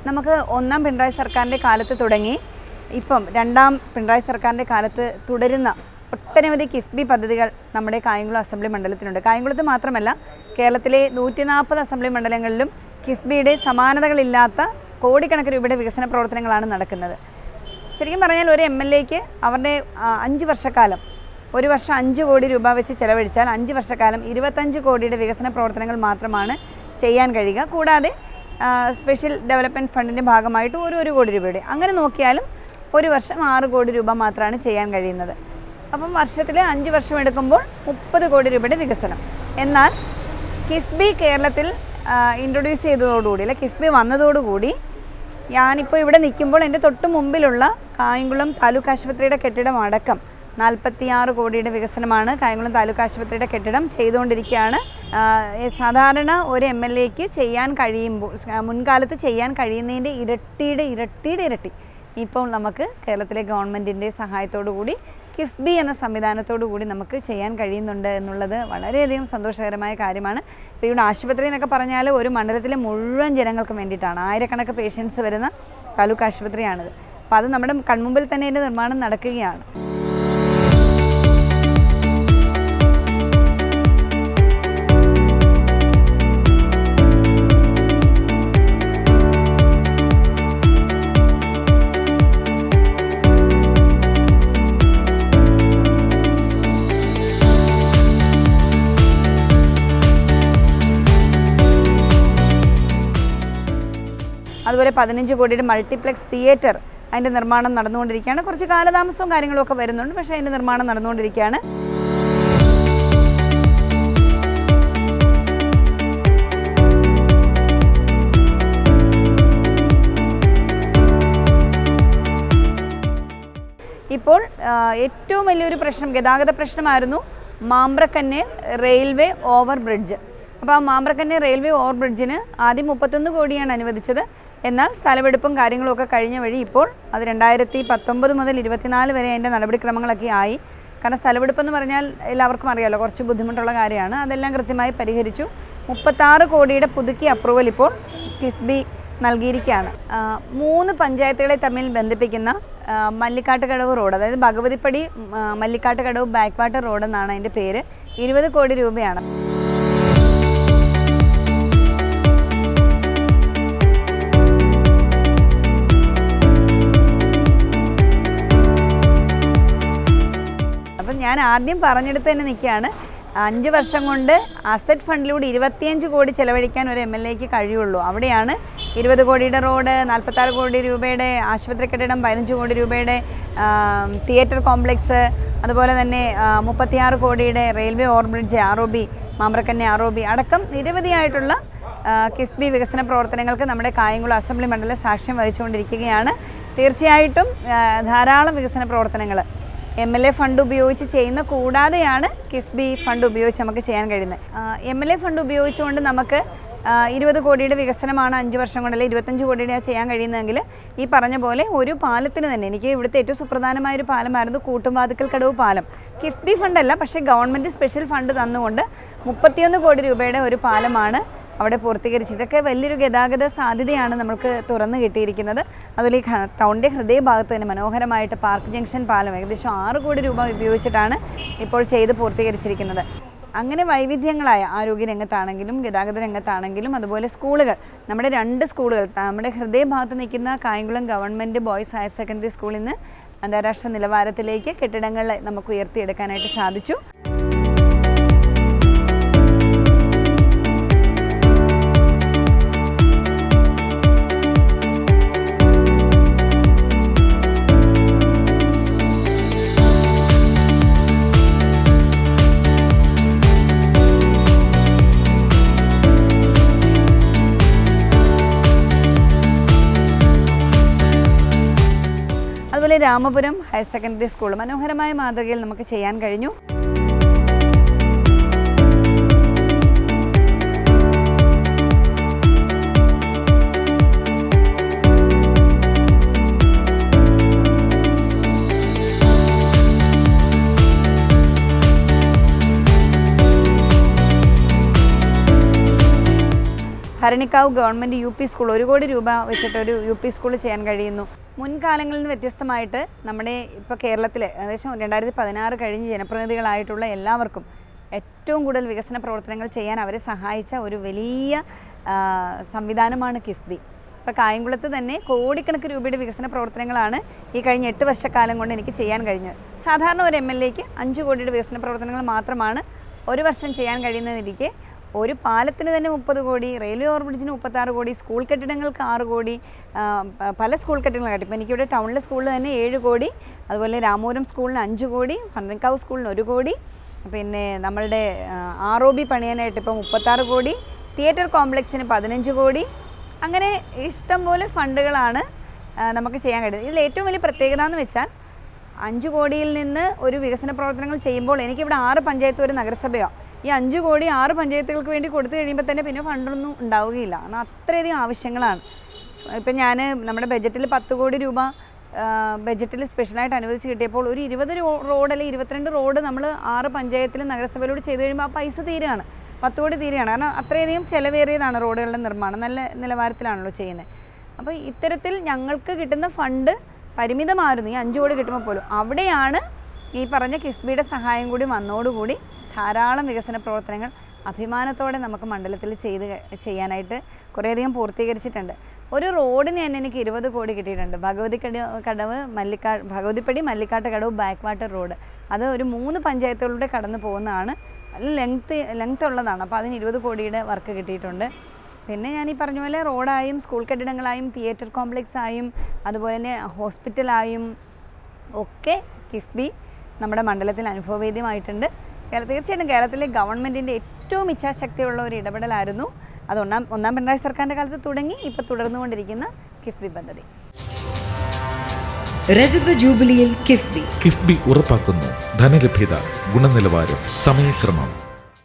നമുക്ക് ഒന്നാം പിണറായി സർക്കാരിൻ്റെ കാലത്ത് തുടങ്ങി ഇപ്പം രണ്ടാം പിണറായി സർക്കാരിൻ്റെ കാലത്ത് തുടരുന്ന ഒട്ടനവധി കിഫ്ബി പദ്ധതികൾ നമ്മുടെ കായംകുളം അസംബ്ലി മണ്ഡലത്തിലുണ്ട്. കായംകുളത്ത് മാത്രമല്ല, കേരളത്തിലെ 140 അസംബ്ലി മണ്ഡലങ്ങളിലും കിഫ്ബിയുടെ സമാനതകളില്ലാത്ത കോടിക്കണക്കിന് രൂപയുടെ വികസന പ്രവർത്തനങ്ങളാണ് നടക്കുന്നത്. ശരിക്കും പറഞ്ഞാൽ ഒരു MLAക്ക് അവരുടെ 5 വർഷക്കാലം, ഒരു വർഷം 5 കോടി രൂപ വെച്ച് ചെലവഴിച്ചാൽ 5 വർഷക്കാലം 25 കോടിയുടെ വികസന പ്രവർത്തനങ്ങൾ മാത്രമാണ് ചെയ്യാൻ കഴിയുക. കൂടാതെ സ്പെഷ്യൽ ഡെവലപ്മെൻറ്റ് ഫണ്ടിൻ്റെ ഭാഗമായിട്ട് ഒരു കോടി രൂപയുടെ, അങ്ങനെ നോക്കിയാലും ഒരു വർഷം 6 കോടി രൂപ മാത്രമാണ് ചെയ്യാൻ കഴിയുന്നത്. അപ്പം വർഷത്തിൽ 5 വർഷം എടുക്കുമ്പോൾ 30 കോടി രൂപയുടെ വികസനം. എന്നാൽ കിഫ്ബി കേരളത്തിൽ ഇൻട്രൊഡ്യൂസ് ചെയ്തതോടുകൂടി, അല്ലെ കിഫ്ബി വന്നതോടുകൂടി, ഞാനിപ്പോൾ ഇവിടെ നിൽക്കുമ്പോൾ എൻ്റെ തൊട്ട് മുമ്പിലുള്ള കായംകുളം താലൂക്ക് ആശുപത്രിയുടെ കെട്ടിടം അടക്കം 46 കോടിയുടെ വികസനമാണ് കായംകുളം താലൂക്ക് ആശുപത്രിയുടെ കെട്ടിടം ചെയ്തുകൊണ്ടിരിക്കുകയാണ്. സാധാരണ ഒരു MLAക്ക് ചെയ്യാൻ കഴിയുമ്പോൾ, മുൻകാലത്ത് ചെയ്യാൻ കഴിയുന്നതിൻ്റെ ഇരട്ടി ഇപ്പോൾ നമുക്ക് കേരളത്തിലെ ഗവൺമെൻറ്റിൻ്റെ സഹായത്തോടു കൂടി കിഫ്ബി എന്ന സംവിധാനത്തോടു കൂടി നമുക്ക് ചെയ്യാൻ കഴിയുന്നുണ്ട് എന്നുള്ളത് വളരെയധികം സന്തോഷകരമായ കാര്യമാണ്. ഇപ്പോൾ ഇവിടെ ആശുപത്രി എന്നൊക്കെ പറഞ്ഞാൽ ഒരു മണ്ഡലത്തിലെ മുഴുവൻ ജനങ്ങൾക്ക് വേണ്ടിയിട്ടാണ്. ആയിരക്കണക്കിന് പേഷ്യൻസ് വരുന്ന താലൂക്ക് ആശുപത്രിയാണിത്. അപ്പോൾ അത് നമ്മുടെ കൺമുമ്പിൽ തന്നെ ഇതിൻ്റെ നിർമ്മാണം നടക്കുകയാണ്. അതുപോലെ 15 കോടിയുടെ മൾട്ടിപ്ലെക്സ് തിയേറ്റർ, അതിൻ്റെ നിർമ്മാണം നടന്നുകൊണ്ടിരിക്കുകയാണ്. കുറച്ച് കാലതാമസവും കാര്യങ്ങളൊക്കെ വരുന്നുണ്ട്, പക്ഷേ അതിൻ്റെ നിർമ്മാണം നടന്നുകൊണ്ടിരിക്കുകയാണ്. ഇപ്പോൾ ഏറ്റവും വലിയൊരു പ്രശ്നം, ഗതാഗത പ്രശ്നമായിരുന്നു മാമ്പ്രക്കന്നെ റെയിൽവേ ഓവർ ബ്രിഡ്ജ്. അപ്പോൾ ആ മാമ്പ്രക്കന്നെ റെയിൽവേ ഓവർ ബ്രിഡ്ജിന് ആദ്യം 31 കോടിയാണ് അനുവദിച്ചത്. എന്നാൽ സ്ഥലമെടുപ്പും കാര്യങ്ങളൊക്കെ കഴിഞ്ഞ വഴി ഇപ്പോൾ അത് 2019 മുതൽ 24 വരെ അതിൻ്റെ നടപടിക്രമങ്ങളൊക്കെ ആയി. കാരണം സ്ഥലമെടുപ്പെന്ന് പറഞ്ഞാൽ എല്ലാവർക്കും അറിയാമല്ലോ, കുറച്ച് ബുദ്ധിമുട്ടുള്ള കാര്യമാണ്. അതെല്ലാം കൃത്യമായി പരിഹരിച്ചു. 36 കോടിയുടെ പുതുക്കിയ അപ്രൂവൽ ഇപ്പോൾ കിഫ്ബി നൽകിയിരിക്കുകയാണ്. 3 പഞ്ചായത്തുകളെ തമ്മിൽ ബന്ധിപ്പിക്കുന്ന മല്ലിക്കാട്ടുകടവ് റോഡ്, അതായത് ഭഗവതിപ്പടി മല്ലിക്കാട്ടുകടവ് ബാക്ക്വാട്ടർ റോഡ് എന്നാണ് അതിൻ്റെ പേര്. 20 കോടി രൂപയാണ്. അപ്പം ഞാൻ ആദ്യം പറഞ്ഞെടുത്ത് തന്നെ നിൽക്കുകയാണ്. 5 വർഷം കൊണ്ട് അസറ്റ് ഫണ്ടിലൂടെ 25 കോടി ചിലവഴിക്കാൻ ഒരു MLAക്ക് കഴിയുള്ളൂ. അവിടെയാണ് 20 കോടിയുടെ റോഡ്, 46 കോടി രൂപയുടെ ആശുപത്രി കെട്ടിടം, 15 കോടി രൂപയുടെ തിയേറ്റർ കോംപ്ലക്സ്, അതുപോലെ തന്നെ 36 കോടിയുടെ railway over bridge, ROB, മാമ്പ്രക്കന്നെ ROB അടക്കം നിരവധിയായിട്ടുള്ള കിഫ്ബി വികസന പ്രവർത്തനങ്ങൾക്ക് നമ്മുടെ കായംകുളം അസംബ്ലി മണ്ഡലം സാക്ഷ്യം വഹിച്ചുകൊണ്ടിരിക്കുകയാണ്. തീർച്ചയായിട്ടും ധാരാളം വികസന പ്രവർത്തനങ്ങൾ MLA ഫണ്ട് ഉപയോഗിച്ച് ചെയ്യുന്ന കൂടാതെയാണ് കിഫ്ബി ഫണ്ട് ഉപയോഗിച്ച് നമുക്ക് ചെയ്യാൻ കഴിയുന്നത്. MLA ഫണ്ട് ഉപയോഗിച്ചുകൊണ്ട് നമുക്ക് 20 കോടിയുടെ വികസനമാണ് 5 വർഷം കൊണ്ട്, അല്ലെങ്കിൽ 25 കോടിയുടെ ചെയ്യാൻ കഴിയുന്നതെങ്കിൽ ഈ പറഞ്ഞ പോലെ ഒരു പാലത്തിന് തന്നെ, എനിക്ക് ഇവിടുത്തെ ഏറ്റവും സുപ്രധാനമായൊരു പാലമായിരുന്നു കൂട്ടുംവാതിക്കൽ കടവ് പാലം. കിഫ്ബി ഫണ്ടല്ല, പക്ഷേ ഗവൺമെൻറ് സ്പെഷ്യൽ ഫണ്ട് തന്നുകൊണ്ട് 31 കോടി രൂപയുടെ ഒരു പാലമാണ് അവിടെ പൂർത്തീകരിച്ചത്. ഇതൊക്കെ വലിയൊരു ഗതാഗത സാധ്യതയാണ് നമുക്ക് തുറന്നു കിട്ടിയിരിക്കുന്നത്. അതുപോലെ ഈ ടൗണിൻ്റെ ഹൃദയഭാഗത്ത് തന്നെ മനോഹരമായിട്ട് പാർക്ക് ജംഗ്ഷൻ പാലം ഏകദേശം 6 കോടി രൂപ ഉപയോഗിച്ചിട്ടാണ് ഇപ്പോൾ ചെയ്ത് പൂർത്തീകരിച്ചിരിക്കുന്നത്. അങ്ങനെ വൈവിധ്യങ്ങളായ ആരോഗ്യ രംഗത്താണെങ്കിലും ഗതാഗത രംഗത്താണെങ്കിലും, അതുപോലെ സ്കൂളുകൾ, നമ്മുടെ 2 സ്കൂളുകൾ, നമ്മുടെ ഹൃദയഭാഗത്ത് നിൽക്കുന്ന Kayamkulam government boys higher secondary സ്കൂളിൽ നിന്ന് അന്താരാഷ്ട്ര നിലവാരത്തിലേക്ക് കെട്ടിടങ്ങൾ നമുക്ക് ഉയർത്തിയെടുക്കാനായിട്ട് സാധിച്ചു. അതുപോലെ രാമപുരം ഹയർ സെക്കൻഡറി സ്കൂൾ മനോഹരമായ മാതൃകയിൽ നമുക്ക് ചെയ്യാൻ കഴിഞ്ഞു. ഭരണിക്കാവ് ഗവൺമെൻറ് UP സ്കൂൾ 1 കോടി രൂപ വെച്ചിട്ടൊരു UP സ്കൂൾ ചെയ്യാൻ കഴിയുന്നു. മുൻകാലങ്ങളിൽ നിന്ന് വ്യത്യസ്തമായിട്ട് നമ്മുടെ ഇപ്പോൾ കേരളത്തിൽ ഏകദേശം 2016 കഴിഞ്ഞ് ജനപ്രതിനിധികളായിട്ടുള്ള എല്ലാവർക്കും ഏറ്റവും കൂടുതൽ വികസന പ്രവർത്തനങ്ങൾ ചെയ്യാൻ അവരെ സഹായിച്ച ഒരു വലിയ സംവിധാനമാണ് കിഫ്ബി. ഇപ്പോൾ കായംകുളത്ത് തന്നെ കോടിക്കണക്കിന് രൂപയുടെ വികസന പ്രവർത്തനങ്ങളാണ് ഈ കഴിഞ്ഞ 8 വർഷക്കാലം കൊണ്ട് എനിക്ക് ചെയ്യാൻ കഴിഞ്ഞത്. സാധാരണ ഒരു MLAക്ക് 5 കോടിയുടെ വികസന പ്രവർത്തനങ്ങൾ മാത്രമാണ് ഒരു വർഷം ചെയ്യാൻ കഴിയുന്നതിരിക്കെ ഒരു പാലത്തിന് തന്നെ 30 കോടി, റെയിൽവേ ഓവർബ്രിഡ്ജിന് 36 കോടി, സ്കൂൾ കെട്ടിടങ്ങൾക്ക് 6 കോടി, പല സ്കൂൾ കെട്ടിടങ്ങൾ കാട്ടി. ഇപ്പോൾ എനിക്കിവിടെ ടൗണിലെ സ്കൂളിൽ തന്നെ 7 കോടി, അതുപോലെ രാമപുരം സ്കൂളിന് 5 കോടി, ഭരണിക്കാവ് സ്കൂളിന് 1 കോടി, പിന്നെ നമ്മളുടെ ROB പണിയാനായിട്ട് ഇപ്പോൾ 36 കോടി, തിയേറ്റർ കോംപ്ലക്സിന് 15 കോടി, അങ്ങനെ ഇഷ്ടംപോലെ ഫണ്ടുകളാണ് നമുക്ക് ചെയ്യാൻ കഴിയുന്നത്. ഇതിൽ ഏറ്റവും വലിയ പ്രത്യേകത എന്ന് വെച്ചാൽ 5 കോടിയിൽ നിന്ന് ഒരു വികസന പ്രവർത്തനങ്ങൾ ചെയ്യുമ്പോൾ എനിക്കിവിടെ 6 പഞ്ചായത്ത് ഒരു നഗരസഭയോ ഈ 5 കോടി 6 പഞ്ചായത്തുകൾക്ക് വേണ്ടി കൊടുത്തു കഴിയുമ്പോൾ തന്നെ പിന്നെ ഫണ്ടൊന്നും ഉണ്ടാവുകയില്ല. കാരണം അത്രയധികം ആവശ്യങ്ങളാണ്. ഇപ്പം ഞാൻ നമ്മുടെ ബജറ്റിൽ 10 കോടി രൂപ ബജറ്റിൽ സ്പെഷ്യലായിട്ട് അനുവദിച്ച് കിട്ടിയപ്പോൾ ഒരു 20 റോഡ് അല്ലെങ്കിൽ 22 റോഡ് നമ്മൾ 6 പഞ്ചായത്തിലും നഗരസഭയിലൂടെ ചെയ്ത് കഴിയുമ്പോൾ ആ പൈസ തീരുകയാണ്, 10 കോടി തീരുകയാണ്. കാരണം അത്രയധികം ചിലവേറിയതാണ് റോഡുകളുടെ നിർമ്മാണം, നല്ല നിലവാരത്തിലാണല്ലോ ചെയ്യുന്നത്. അപ്പോൾ ഇത്തരത്തിൽ ഞങ്ങൾക്ക് കിട്ടുന്ന ഫണ്ട് പരിമിതമായിരുന്നു. ഈ 5 കോടി കിട്ടുമ്പോൾ പോലും അവിടെയാണ് ഈ പറഞ്ഞ കിഫ്ബിയുടെ സഹായം കൂടി വന്നതോടുകൂടി ധാരാളം വികസന പ്രവർത്തനങ്ങൾ അഭിമാനത്തോടെ നമുക്ക് മണ്ഡലത്തിൽ ചെയ്യാനായിട്ട് കുറേയധികം പൂർത്തീകരിച്ചിട്ടുണ്ട്. ഒരു റോഡിന് തന്നെ എനിക്ക് 20 കോടി കിട്ടിയിട്ടുണ്ട്. ഭഗവതിപ്പടി മല്ലിക്കാട്ട് കടവ് ബാക്ക് വാട്ടർ റോഡ്, അത് ഒരു 3 പഞ്ചായത്തുകളിലൂടെ കടന്നു പോകുന്നതാണ്. ലെങ്ത് ഉള്ളതാണ്. അപ്പോൾ അതിന് 20 കോടിയുടെ വർക്ക് കിട്ടിയിട്ടുണ്ട്. പിന്നെ ഞാൻ ഈ പറഞ്ഞ പോലെ റോഡായും സ്കൂൾ കെട്ടിടങ്ങളായും തിയേറ്റർ കോംപ്ലക്സ് ആയും അതുപോലെ തന്നെ ഹോസ്പിറ്റലായും ഒക്കെ കിഫ്ബി നമ്മുടെ മണ്ഡലത്തിൽ അനുഭവവേദ്യമായിട്ടുണ്ട്. തീർച്ചയായിട്ടും കേരളത്തിലെ ഗവൺമെൻറ്റിൻ്റെ ഏറ്റവും ഇച്ഛാശക്തിയുള്ള ഒരു ഇടപെടലായിരുന്നു അത്. ഒന്നാം പിണറായി സർക്കാരിൻ്റെ കാലത്ത് തുടങ്ങി ഇപ്പോൾ തുടർന്നുകൊണ്ടിരിക്കുന്ന കിഫ്ബി പദ്ധതി. രജത ജൂബിലിയിൽ കിഫ്ബി ഉറപ്പാക്കുന്നു ധനലഭ്യത, ഗുണനിലവാരം, സമയക്രമം.